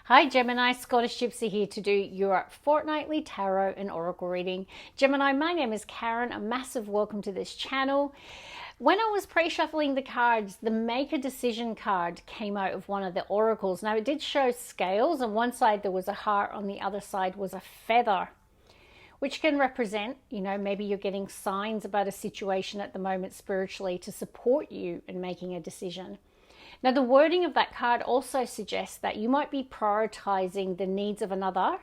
Hi Gemini, Scottish Gypsy here to do your fortnightly tarot and oracle reading. Gemini, my name is Karen. A massive welcome to this channel. When I was pre-shuffling the cards, the Make a Decision card came out of one of the oracles. Now it did show scales. On one side there was a heart, on the other side was a feather, which can represent, maybe you're getting signs about a situation at the moment spiritually to support you in making a decision. Now, the wording of that card also suggests that you might be prioritizing the needs of another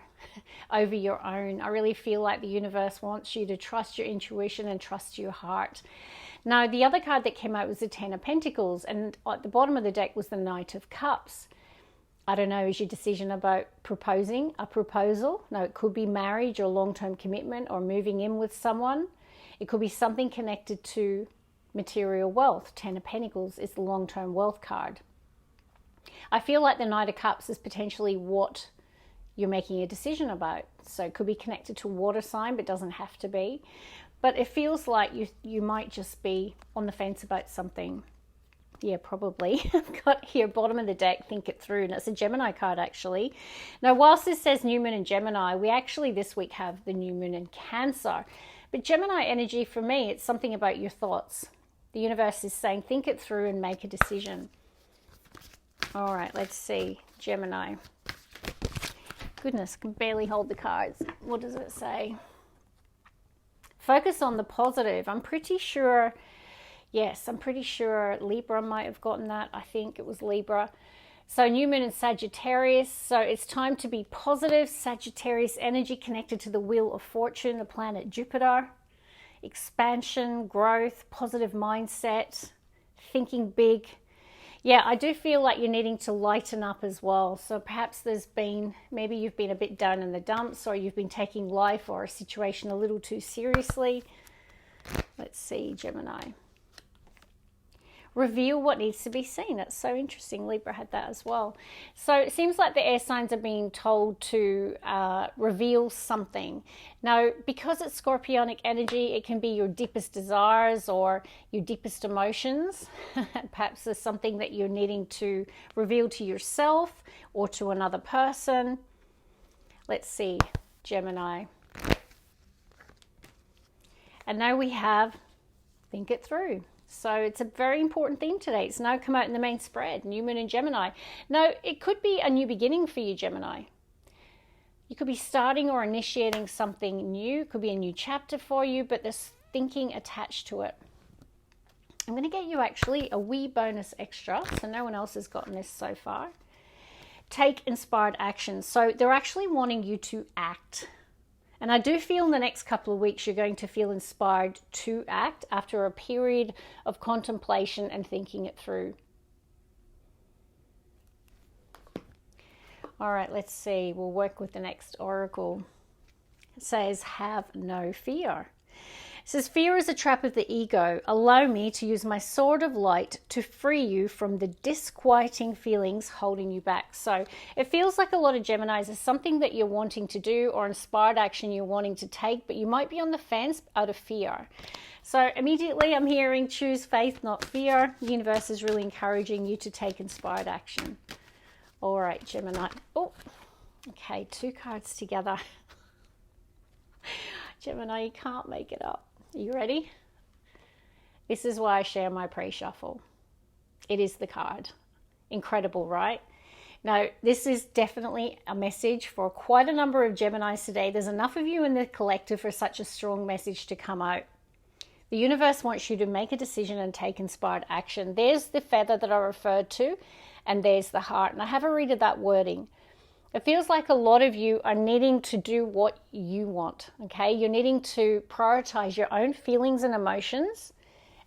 over your own. I really feel like the universe wants you to trust your intuition and trust your heart. Now, the other card that came out was the Ten of Pentacles, and at the bottom of the deck was the Knight of Cups. I don't know, is your decision about proposing a proposal? Now, it could be marriage or long-term commitment or moving in with someone. It could be something connected to material wealth. Ten of Pentacles is the long-term wealth card. I feel like the Knight of Cups is potentially what you're making a decision about. So it could be connected to a water sign, but doesn't have to be. But it feels like you might just be on the fence about something. Yeah, probably. I've got here, bottom of the deck, think it through. And it's a Gemini card, actually. Now, whilst this says new moon in Gemini, we actually this week have the new moon in Cancer. But Gemini energy, for me, it's something about your thoughts. The universe is saying, think it through and make a decision. All right, let's see. Gemini. Goodness, I can barely hold the cards. What does it say? Focus on the positive. I'm pretty sure, yes, I'm pretty sure Libra might have gotten that. I think it was Libra. So new moon in Sagittarius. So it's time to be positive. Sagittarius energy connected to the wheel of fortune, the planet Jupiter. Expansion, growth, positive mindset, thinking big. Yeah, I do feel like you're needing to lighten up as well. So perhaps maybe you've been a bit down in the dumps, or you've been taking life or a situation a little too seriously. Let's see, Gemini. Reveal what needs to be seen. That's so interesting. Libra had that as well. So it seems like the air signs are being told to reveal something. Now, because it's scorpionic energy, it can be your deepest desires or your deepest emotions. Perhaps there's something that you're needing to reveal to yourself or to another person. Let's see, Gemini. And now we have think it through. So it's a very important theme today. It's now come out in the main spread, new moon in Gemini. Now, it could be a new beginning for you, Gemini. You could be starting or initiating something new. It could be a new chapter for you, but there's thinking attached to it. I'm going to get you actually a wee bonus extra, so no one else has gotten this so far. Take inspired action. So they're actually wanting you to act. And I do feel in the next couple of weeks you're going to feel inspired to act after a period of contemplation and thinking it through. All right, let's see. We'll work with the next oracle. It says, have no fear. It says, fear is a trap of the ego. Allow me to use my sword of light to free you from the disquieting feelings holding you back. So it feels like a lot of Geminis is something that you're wanting to do or inspired action you're wanting to take, but you might be on the fence out of fear. So immediately I'm hearing choose faith, not fear. The universe is really encouraging you to take inspired action. All right, Gemini. Oh, okay, two cards together. Gemini, you can't make it up. Are you ready? This is why I share my pre-shuffle. It is the card. Incredible, right? Now, this is definitely a message for quite a number of Geminis today. There's enough of you in the collective for such a strong message to come out. The universe wants you to make a decision and take inspired action. There's the feather that I referred to, and there's the heart. And I have a read of that wording. It feels like a lot of you are needing to do what you want, okay? You're needing to prioritize your own feelings and emotions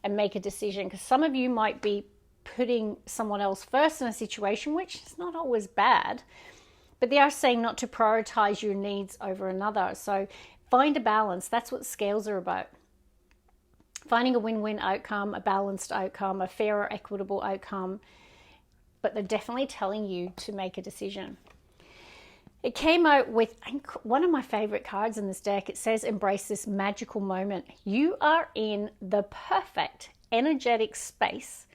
and make a decision, because some of you might be putting someone else first in a situation, which is not always bad, but they are saying not to prioritize your needs over another. So find a balance. That's what scales are about. Finding a win-win outcome, a balanced outcome, a fair or equitable outcome, but they're definitely telling you to make a decision. It came out with one of my favorite cards in this deck. It says, embrace this magical moment. You are in the perfect energetic space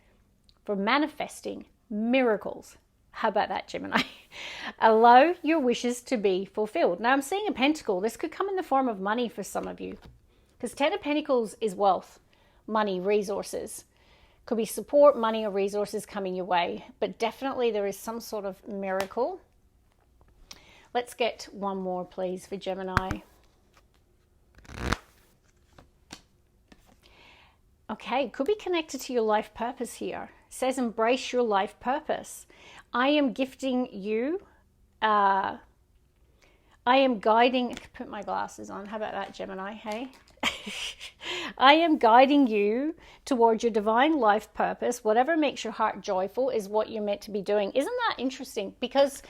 for manifesting miracles How about that, Gemini? Allow your wishes to be fulfilled. Now I'm seeing a pentacle. This could come in the form of money for some of you, because 10 of Pentacles is wealth, money, resources. Could be support, money, or resources coming your way, but definitely there is some sort of miracle. Let's get one more, please, for Gemini. Okay, could be connected to your life purpose here. It says embrace your life purpose. I am gifting you. I am guiding. Put my glasses on. How about that, Gemini? Hey. I am guiding you towards your divine life purpose. Whatever makes your heart joyful is what you're meant to be doing. Isn't that interesting? Because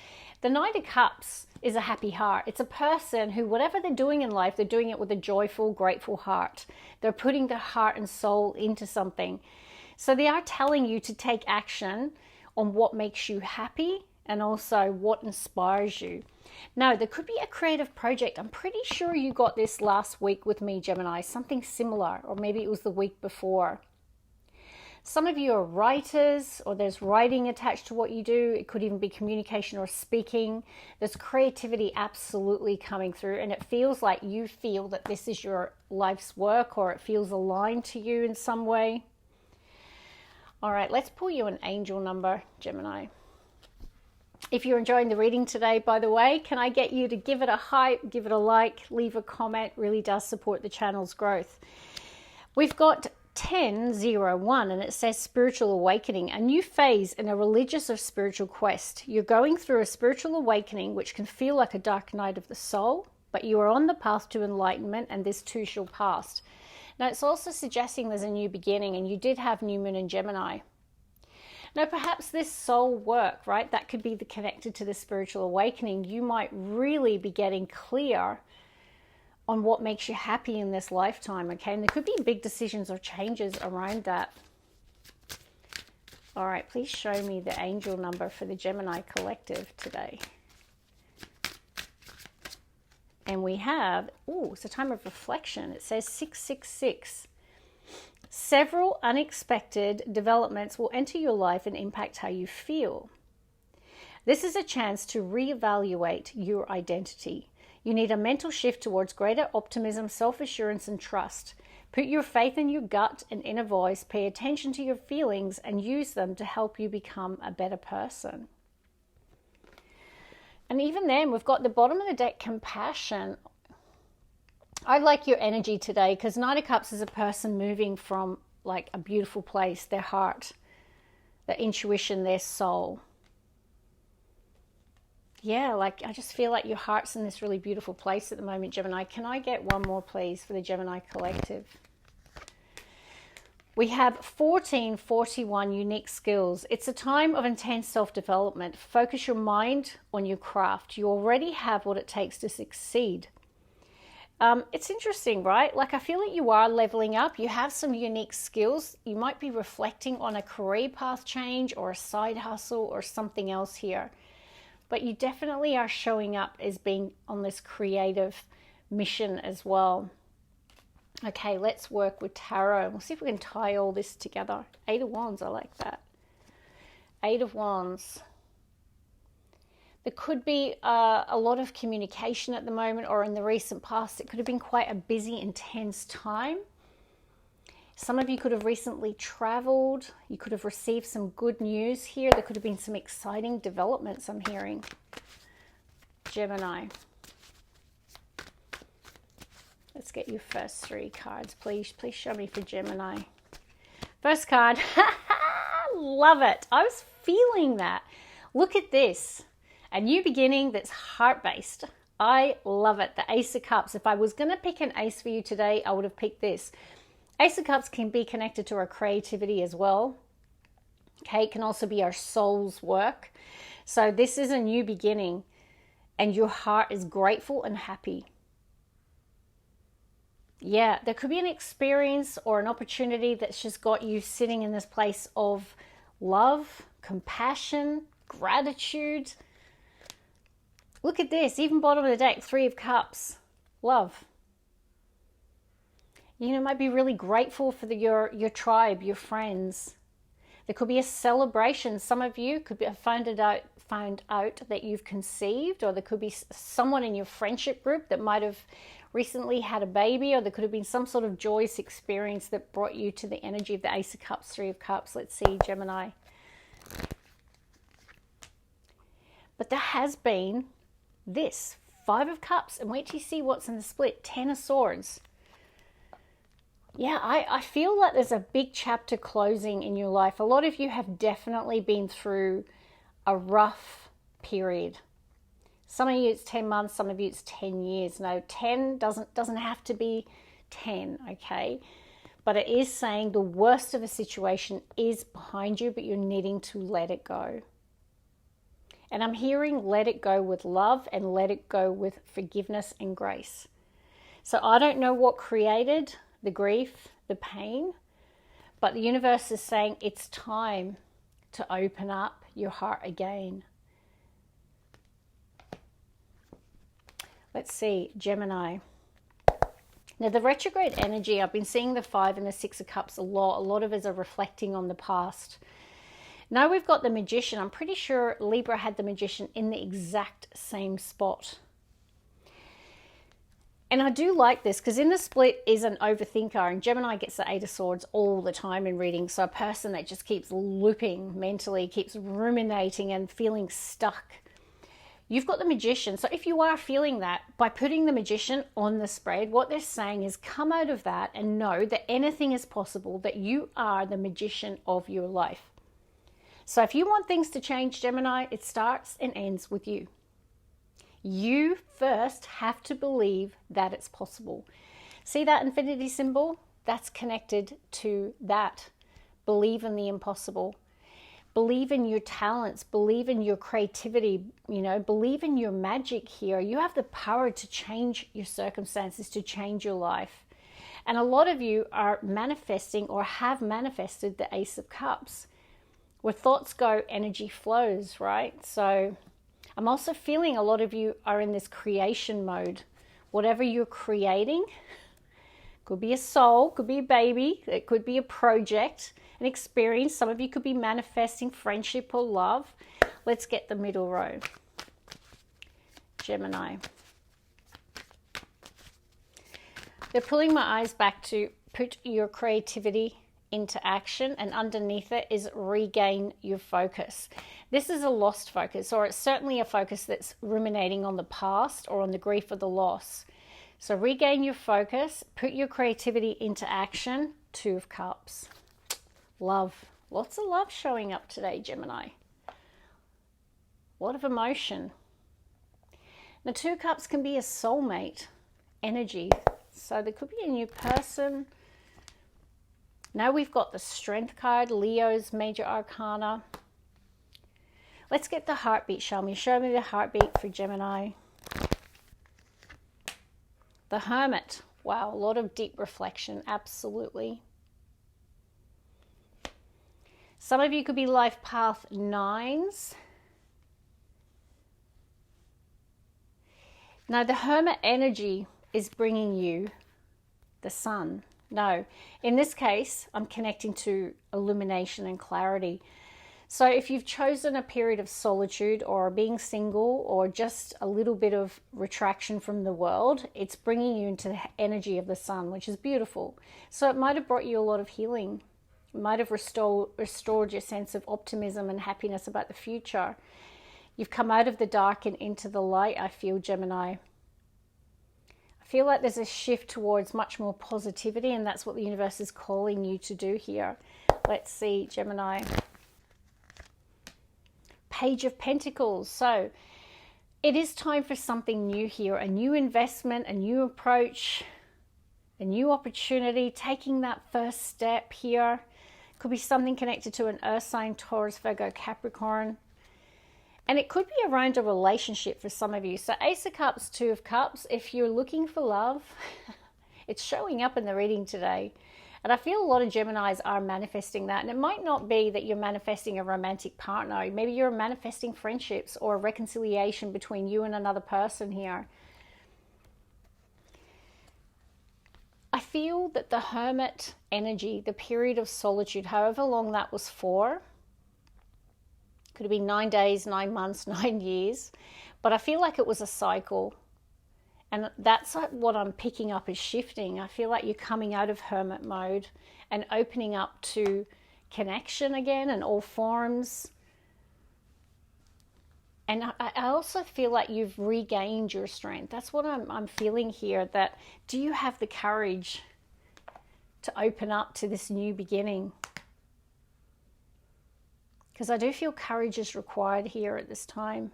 the Knight of Cups is a happy heart. It's a person who, whatever they're doing in life, they're doing it with a joyful, grateful heart. They're putting their heart and soul into something. So they are telling you to take action on what makes you happy and also what inspires you. Now, there could be a creative project. I'm pretty sure you got this last week with me, Gemini, something similar, or maybe it was the week before. Some of you are writers, or there's writing attached to what you do. It could even be communication or speaking. There's creativity absolutely coming through, and it feels like you feel that this is your life's work, or it feels aligned to you in some way. All right, let's pull you an angel number, Gemini. If you're enjoying the reading today, by the way, can I get you to give it a hype, give it a like, leave a comment? Really does support the channel's growth. We've got 1001, and it says spiritual awakening, a new phase in a religious or spiritual quest. You're going through a spiritual awakening, which can feel like a dark night of the soul, but you are on the path to enlightenment, and this too shall pass. Now, it's also suggesting there's a new beginning, and you did have new moon in Gemini. Now, perhaps this soul work, right, that could be connected to the spiritual awakening. You might really be getting clear on what makes you happy in this lifetime, okay? And there could be big decisions or changes around that. All right, please show me the angel number for the Gemini collective today. And we have, it's a time of reflection. It says 666. Several unexpected developments will enter your life and impact how you feel. This is a chance to reevaluate your identity. You need a mental shift towards greater optimism, self-assurance, and trust. Put your faith in your gut and inner voice, pay attention to your feelings, and use them to help you become a better person. And even then, we've got the bottom of the deck, compassion. I like your energy today, because Knight of Cups is a person moving from like a beautiful place, their heart, their intuition, their soul. Yeah, like I just feel like your heart's in this really beautiful place at the moment, Gemini. Can I get one more, please, for the Gemini collective? We have 1441 unique skills. It's a time of intense self-development. Focus your mind on your craft. You already have what it takes to succeed. It's interesting, right? Like I feel like you are leveling up. You have some unique skills. You might be reflecting on a career path change or a side hustle or something else here. But you definitely are showing up as being on this creative mission as well. Okay, let's work with tarot. We'll see if we can tie all this together. 8 of Wands, I like that. 8 of Wands. There could be a lot of communication at the moment, or in the recent past, it could have been quite a busy, intense time. Some of you could have recently traveled. You could have received some good news here. There could have been some exciting developments, I'm hearing. Gemini. Let's get your first 3 cards, please. Please show me for Gemini. First card. Love it. I was feeling that. Look at this. A new beginning that's heart-based. I love it. The Ace of Cups. If I was going to pick an ace for you today, I would have picked this. Ace of Cups can be connected to our creativity as well. Okay, it can also be our soul's work. So this is a new beginning, and your heart is grateful and happy. Yeah, there could be an experience or an opportunity that's just got you sitting in this place of love, compassion, gratitude. Look at this, even bottom of the deck, 3 of Cups, love. You know, might be really grateful for your tribe, your friends. There could be a celebration. Some of you could find out that you've conceived, or there could be someone in your friendship group that might have recently had a baby, or there could have been some sort of joyous experience that brought you to the energy of the Ace of Cups, Three of Cups. Let's see, Gemini. But there has been this Five of Cups, and wait till you see what's in the split. Ten of Swords. Yeah, I feel like there's a big chapter closing in your life. A lot of you have definitely been through a rough period. Some of you it's 10 months, some of you it's 10 years. No, 10 doesn't have to be 10, okay? But it is saying the worst of a situation is behind you, but you're needing to let it go. And I'm hearing let it go with love and let it go with forgiveness and grace. So I don't know what created the grief, the pain, but the universe is saying it's time to open up your heart again. Let's see, Gemini. Now the retrograde energy, I've been seeing the 5 and the 6 of Cups a lot. A lot of us are reflecting on the past. Now we've got the Magician. I'm pretty sure Libra had the Magician in the exact same spot. And I do like this because in the split is an overthinker, and Gemini gets the 8 of Swords all the time in readings. So a person that just keeps looping mentally, keeps ruminating and feeling stuck. You've got the Magician. So if you are feeling that, by putting the Magician on the spread, what they're saying is come out of that and know that anything is possible, that you are the magician of your life. So if you want things to change, Gemini, it starts and ends with you. You first have to believe that it's possible. See that infinity symbol? That's connected to that. Believe in the impossible. Believe in your talents. Believe in your creativity. Believe in your magic here. You have the power to change your circumstances, to change your life. And a lot of you are manifesting or have manifested the Ace of Cups. Where thoughts go, energy flows, right? So I'm also feeling a lot of you are in this creation mode. Whatever you're creating, could be a soul, could be a baby, it could be a project, an experience. Some of you could be manifesting friendship or love. Let's get the middle row. Gemini. They're pulling my eyes back to put your creativity into action, and underneath it is regain your focus. This is a lost focus, or it's certainly a focus that's ruminating on the past or on the grief of the loss. So regain your focus, put your creativity into action. 2 of Cups. Love. Lots of love showing up today, Gemini. A lot of emotion. The 2 Cups can be a soulmate energy. So there could be a new person. Now we've got the Strength card, Leo's major arcana. Let's get the heartbeat, shall we? Show me the heartbeat for Gemini. The Hermit. Wow, a lot of deep reflection, absolutely. Some of you could be life path 9s. Now the Hermit energy is bringing you the Sun. No, in this case, I'm connecting to illumination and clarity. So if you've chosen a period of solitude or being single or just a little bit of retraction from the world, it's bringing you into the energy of the Sun, which is beautiful. So it might have brought you a lot of healing. It might have restored your sense of optimism and happiness about the future. You've come out of the dark and into the light, I feel, Gemini. I feel like there's a shift towards much more positivity, and that's what the universe is calling you to do here. Let's see, Gemini. Page of Pentacles. So it is time for something new here, a new investment, a new approach, a new opportunity, taking that first step here. Could be something connected to an Earth sign, Taurus, Virgo, Capricorn. And it could be around a relationship for some of you. So Ace of Cups, 2 of Cups. If you're looking for love, it's showing up in the reading today. And I feel a lot of Geminis are manifesting that. And it might not be that you're manifesting a romantic partner. Maybe you're manifesting friendships or a reconciliation between you and another person here. I feel that the Hermit energy, the period of solitude, however long that was for, could have been 9 days, 9 months, 9 years, but I feel like it was a cycle. And that's what I'm picking up is shifting. I feel like you're coming out of hermit mode and opening up to connection again in all forms. And I also feel like you've regained your strength. That's what I'm feeling here, that do you have the courage to open up to this new beginning? Because I do feel courage is required here at this time.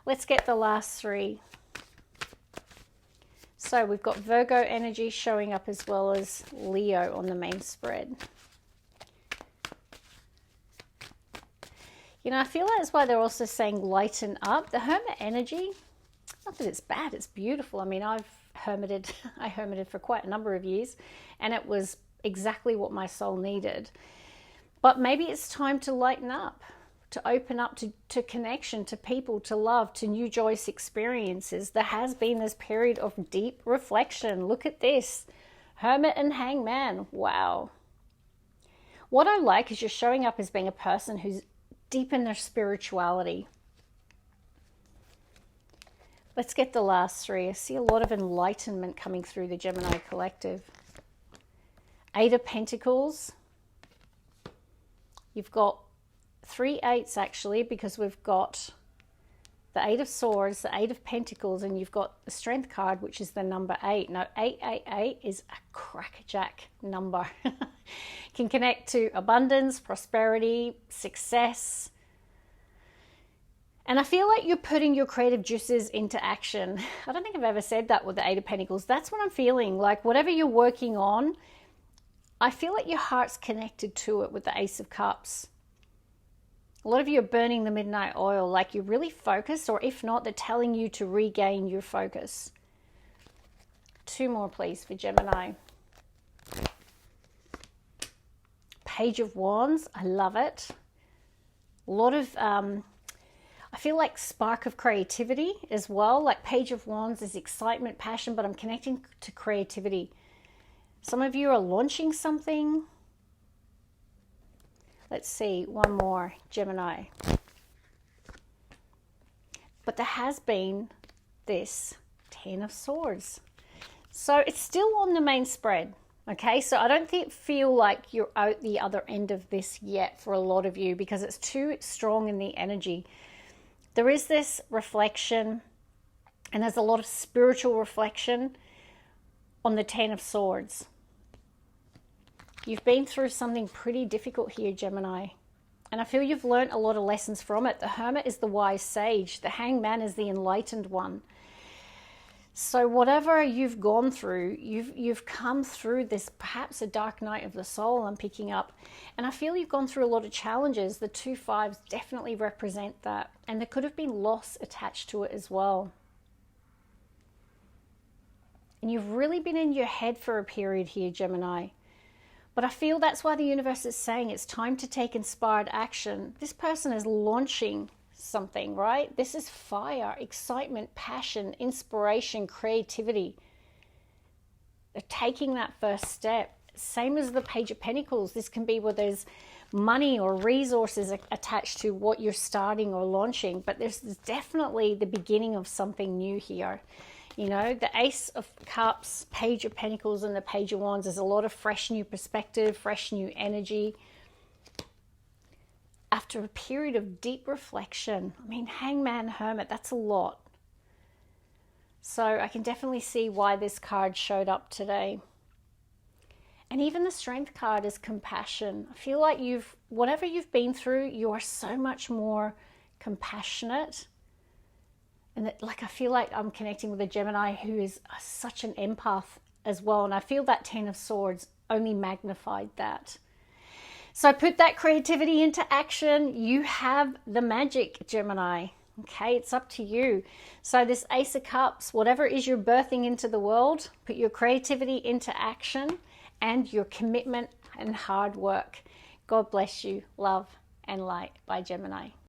Let's get the last three. So we've got Virgo energy showing up as well as Leo on the main spread. You know, I feel that's why they're also saying lighten up. The Hermit energy, not that it's bad, it's beautiful. I mean, I hermited for quite a number of years, and it was exactly what my soul needed. But maybe it's time to lighten up, to open up to connection, to people, to love, to new joyous experiences. There has been this period of deep reflection. Look at this. Hermit and Hangman. Wow. What I like is you're showing up as being a person who's deep in their spirituality. Let's get the last three. I see a lot of enlightenment coming through the Gemini collective. 8 of Pentacles. You've got 3 8s actually, because we've got the 8 of Swords, the 8 of Pentacles, and you've got the Strength card, which is the number 8. Now, 888 is a crackerjack number. Can connect to abundance, prosperity, success. And I feel like you're putting your creative juices into action. I don't think I've ever said that with the 8 of Pentacles. That's what I'm feeling. Like whatever you're working on, I feel like your heart's connected to it with the Ace of Cups. A lot of you are burning the midnight oil, like you're really focused, or if not, they're telling you to regain your focus. 2 more, please, for Gemini. Page of Wands, I love it. A lot of, I feel like spark of creativity as well. Like Page of Wands is excitement, passion, but I'm connecting to creativity. Some of you are launching something. Let's see, one more, Gemini. But there has been this 10 of Swords. So it's still on the main spread, okay? So I don't feel like you're out the other end of this yet for a lot of you, because it's too strong in the energy. There is this reflection, and there's a lot of spiritual reflection on the 10 of Swords. You've been through something pretty difficult here, Gemini. And I feel you've learned a lot of lessons from it. The Hermit is the wise sage. The Hangman is the enlightened one. So whatever you've gone through, you've come through this, perhaps a dark night of the soul I'm picking up. And I feel you've gone through a lot of challenges. The 2 5s definitely represent that. And there could have been loss attached to it as well. And you've really been in your head for a period here, Gemini. But I feel that's why the universe is saying it's time to take inspired action. This person is launching something, right? This is fire, excitement, passion, inspiration, creativity. They're taking that first step. Same as the Page of Pentacles. This can be where there's money or resources attached to what you're starting or launching. But there's definitely the beginning of something new here. You know, the Ace of Cups, Page of Pentacles, and the Page of Wands, there's a lot of fresh new perspective, fresh new energy. After a period of deep reflection, I mean, Hangman, Hermit, that's a lot. So I can definitely see why this card showed up today. And even the Strength card is compassion. I feel like whatever you've been through, you are so much more compassionate. And that, like, I feel like I'm connecting with a Gemini who is such an empath as well. And I feel that 10 of Swords only magnified that. So put that creativity into action. You have the magic, Gemini. Okay, it's up to you. So this Ace of Cups, whatever it is you're birthing into the world, put your creativity into action and your commitment and hard work. God bless you. Love and light by Gemini.